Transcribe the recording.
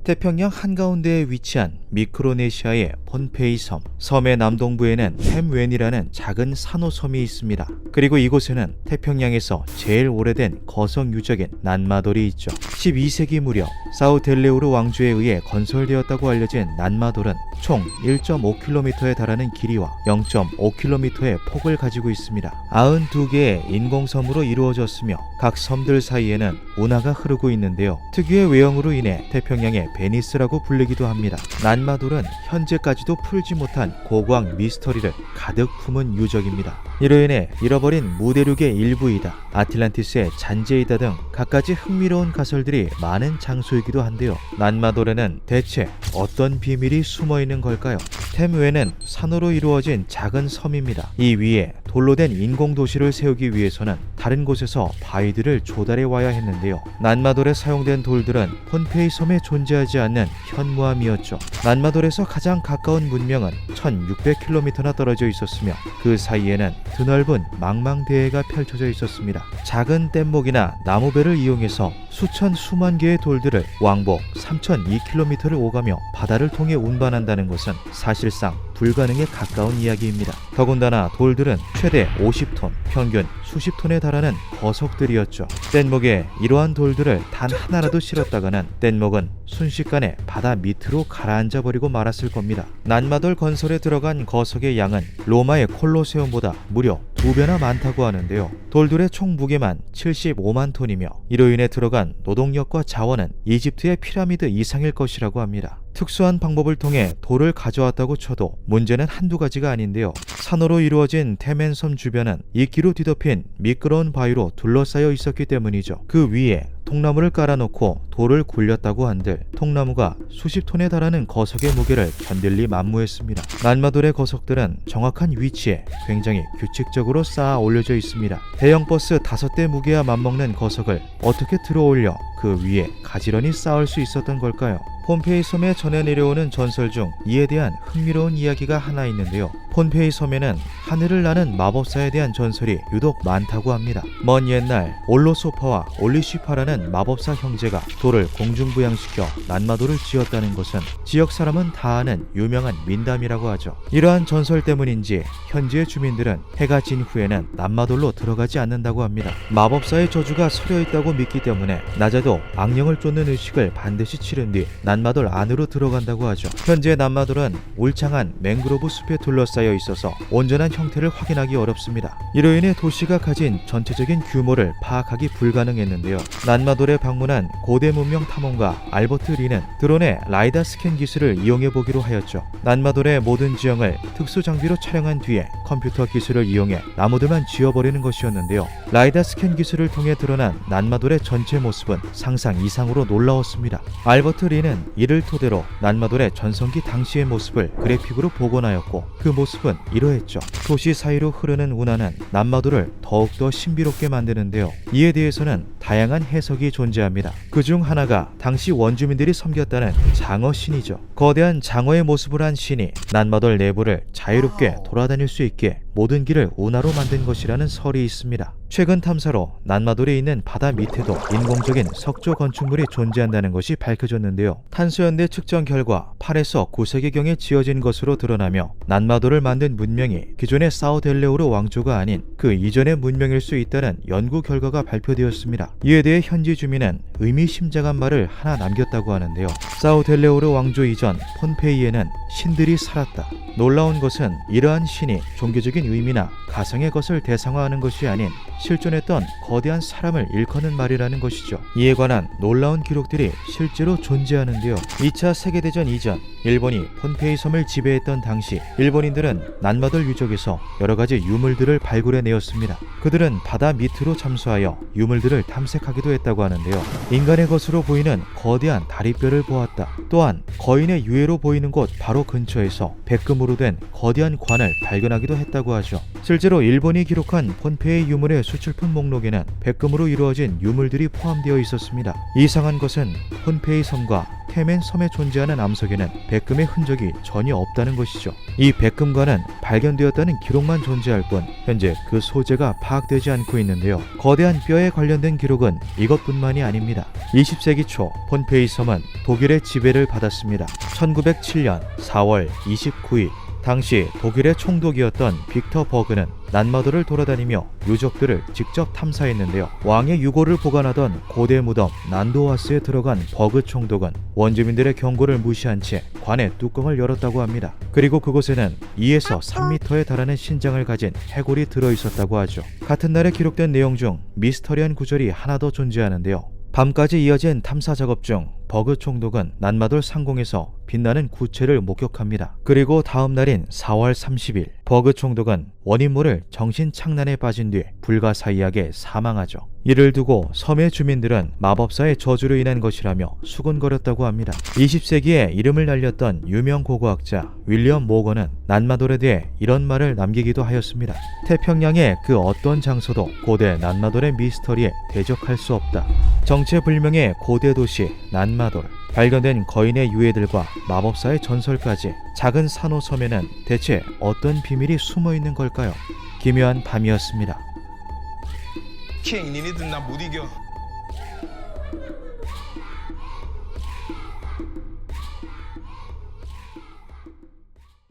태평양 한가운데에 위치한 미크로네시아의 폰페이 섬. 섬의 남동부에는 템웬이라는 작은 산호섬이 있습니다. 그리고 이곳에는 태평양에서 제일 오래된 거성 유적인 난마돌이 있죠. 12세기 무렵 사우델레오르 왕조에 의해 건설되었다고 알려진 난마돌은 총 1.5km에 달하는 길이와 0.5km의 폭을 가지고 있습니다. 92개의 인공섬으로 이루어졌으며 각 섬들 사이에는 운하가 흐르고 있는데요. 특유의 외형으로 인해 태평양의 베니스라고 불리기도 합니다. 난마돌은 현재까지도 풀지 못한 고고학 미스터리를 가득 품은 유적입니다. 이로 인해 잃어버린 무대륙의 일부이다, 아틀란티스의 잔재이다 등 갖가지 흥미로운 가설들이 많은 장소이기도 한데요. 난마돌에는 대체 어떤 비밀이 숨어 있는 걸까요? 템웨는 산호로 이루어진 작은 섬입니다. 이 위에 돌로 된 인공도시를 세우기 위해서는 다른 곳에서 바위들을 조달해 와야 했는데요. 난마돌에 사용된 돌들은 폰페이 섬에 존재하지 않는 현무암이었죠. 난마돌에서 가장 가까운 문명은 1600km나 떨어져 있었으며 그 사이에는 드넓은 망망대해가 펼쳐져 있었습니다. 작은 뗏목이나 나무배를 이용해서 수만 개의 돌들을 왕복 3002km를 오가며 바다를 통해 운반한다는 것은 사실상 불가능에 가까운 이야기입니다. 더군다나 돌들은 최대 50톤, 평균 수십 톤에 달하는 거석들이었죠. 뗏목에 이러한 돌들을 단 하나라도 실었다가는 뗏목은 순식간에 바다 밑으로 가라앉아 버리고 말았을 겁니다. 난마돌 건설에 들어간 거석의 양은 로마의 콜로세움보다 무려 2배나 많다고 하는데요. 돌들의 총 무게만 75만 톤이며 이로 인해 들어간 노동력과 자원은 이집트의 피라미드 이상일 것이라고 합니다. 특수한 방법을 통해 돌을 가져왔다고 쳐도 문제는 한두 가지가 아닌데요. 산호로 이루어진 테멘섬 주변은 이끼로 뒤덮인 미끄러운 바위로 둘러싸여 있었기 때문이죠. 그 위에 통나무를 깔아놓고 돌을 굴렸다고 한들 통나무가 수십 톤에 달하는 거석의 무게를 견딜 리 만무했습니다. 난마돌의 거석들은 정확한 위치에 굉장히 규칙적으로 쌓아 올려져 있습니다. 대형 버스 5대 무게와 맞먹는 거석을 어떻게 들어올려 그 위에 가지런히 쌓을 수 있었던 걸까요? 폰페이 섬에 전해 내려오는 전설 중 이에 대한 흥미로운 이야기가 하나 있는데요. 폰페이 섬에는 하늘을 나는 마법사에 대한 전설이 유독 많다고 합니다. 먼 옛날 올로소파와 올리시파라는 마법사 형제가 돌을 공중부양시켜 난마돌을 지었다는 것은 지역 사람은 다 아는 유명한 민담이라고 하죠. 이러한 전설 때문인지 현지의 주민들은 해가 진 후에는 난마돌로 들어가지 않는다고 합니다. 마법사의 저주가 서려 있다고 믿기 때문에 낮에도 악령을 쫓는 의식을 반드시 치른 뒤 난마돌 안으로 들어간다고 하죠. 현재 난마돌은 울창한 맹그로브 숲에 둘러싸여 있어서 온전한 형태를 확인하기 어렵습니다. 이로 인해 도시가 가진 전체적인 규모를 파악하기 불가능했는데요. 난마돌에 방문한 고대 문명 탐험가 알버트 리는 드론의 라이다 스캔 기술을 이용해보기로 하였죠. 난마돌의 모든 지형을 특수 장비로 촬영한 뒤에 컴퓨터 기술을 이용해 나무들만 지워버리는 것이었는데요. 라이다 스캔 기술을 통해 드러난 난마돌의 전체 모습은 상상 이상으로 놀라웠습니다. 알버트 리는 이를 토대로 난마돌의 전성기 당시의 모습을 그래픽으로 복원하였고 그 모습은 이러했죠. 도시 사이로 흐르는 운하는 난마돌을 더욱더 신비롭게 만드는데요. 이에 대해서는 다양한 해석이 존재합니다. 그중 하나가 당시 원주민들이 섬겼다는 장어 신이죠. 거대한 장어의 모습을 한 신이 난마돌 내부를 자유롭게 돌아다닐 수 있게 모든 길을 운하로 만든 것이라는 설이 있습니다. 최근 탐사로 난마돌에 있는 바다 밑에도 인공적인 석조 건축물이 존재한다는 것이 밝혀졌는데요. 탄소연대 측정 결과 8에서 9세기경에 지어진 것으로 드러나며 난마돌을 만든 문명이 기존의 사우델레오르 왕조가 아닌 그 이전의 문명일 수 있다는 연구 결과가 발표되었습니다. 이에 대해 현지 주민은 의미심장한 말을 하나 남겼다고 하는데요. 사우델레오르 왕조 이전 폰페이에는 신들이 살았다. 놀라운 것은 이러한 신이 종교적인 의미나 가상의 것을 대상화하는 것이 아닌 실존했던 거대한 사람을 일컫는 말이라는 것이죠. 이에 관한 놀라운 기록들이 실제로 존재하는데요. 2차 세계대전 이전 일본이 폰페이 섬을 지배했던 당시 일본인들은 난마돌 유적에서 여러가지 유물들을 발굴해내었습니다. 그들은 바다 밑으로 잠수하여 유물들을 탐색하기도 했다고 하는데요. 인간의 것으로 보이는 거대한 다리뼈를 보았다. 또한 거인의 유해로 보이는 곳 바로 근처에서 백금으로 된 거대한 관을 발견하기도 했다고 하죠. 실제로 일본이 기록한 폰페이 유물의 수출품 목록에는 백금으로 이루어진 유물들이 포함되어 있었습니다. 이상한 것은 폰페이 섬과 테멘 섬에 존재하는 암석에는 백금의 흔적이 전혀 없다는 것이죠. 이 백금관은 발견되었다는 기록만 존재할 뿐 현재 그 소재가 파악되지 않고 있는데요. 거대한 뼈에 관련된 기록은 이것뿐만이 아닙니다. 20세기 초 폰페이 섬은 독일의 지배를 받았습니다. 1907년 4월 29일 당시 독일의 총독이었던 빅터 버그는 난마도를 돌아다니며 유적들을 직접 탐사했는데요. 왕의 유골을 보관하던 고대 무덤 난도와스에 들어간 버그 총독은 원주민들의 경고를 무시한 채 관의 뚜껑을 열었다고 합니다. 그리고 그곳에는 2에서 3m에 달하는 신장을 가진 해골이 들어있었다고 하죠. 같은 날에 기록된 내용 중 미스터리한 구절이 하나 더 존재하는데요. 밤까지 이어진 탐사 작업 중 버그 총독은 난마돌 상공에서 빛나는 구체를 목격합니다. 그리고 다음 날인 4월 30일 버그 총독은 원인 모를 정신착란에 빠진 뒤 불가사의하게 사망하죠. 이를 두고 섬의 주민들은 마법사의 저주로 인한 것이라며 수군거렸다고 합니다. 20세기에 이름을 날렸던 유명 고고학자 윌리엄 모건은 난마돌에 대해 이런 말을 남기기도 하였습니다. 태평양의 그 어떤 장소도 고대 난마돌의 미스터리에 대적할 수 없다. 정체불명의 고대 도시 난마돌, 발견된 거인의 유해들과 마법사의 전설까지 작은 산호섬에는 대체 어떤 비밀이 숨어있는 걸까요? 기묘한 밤이었습니다. 킹, 니네들 나 못 이겨.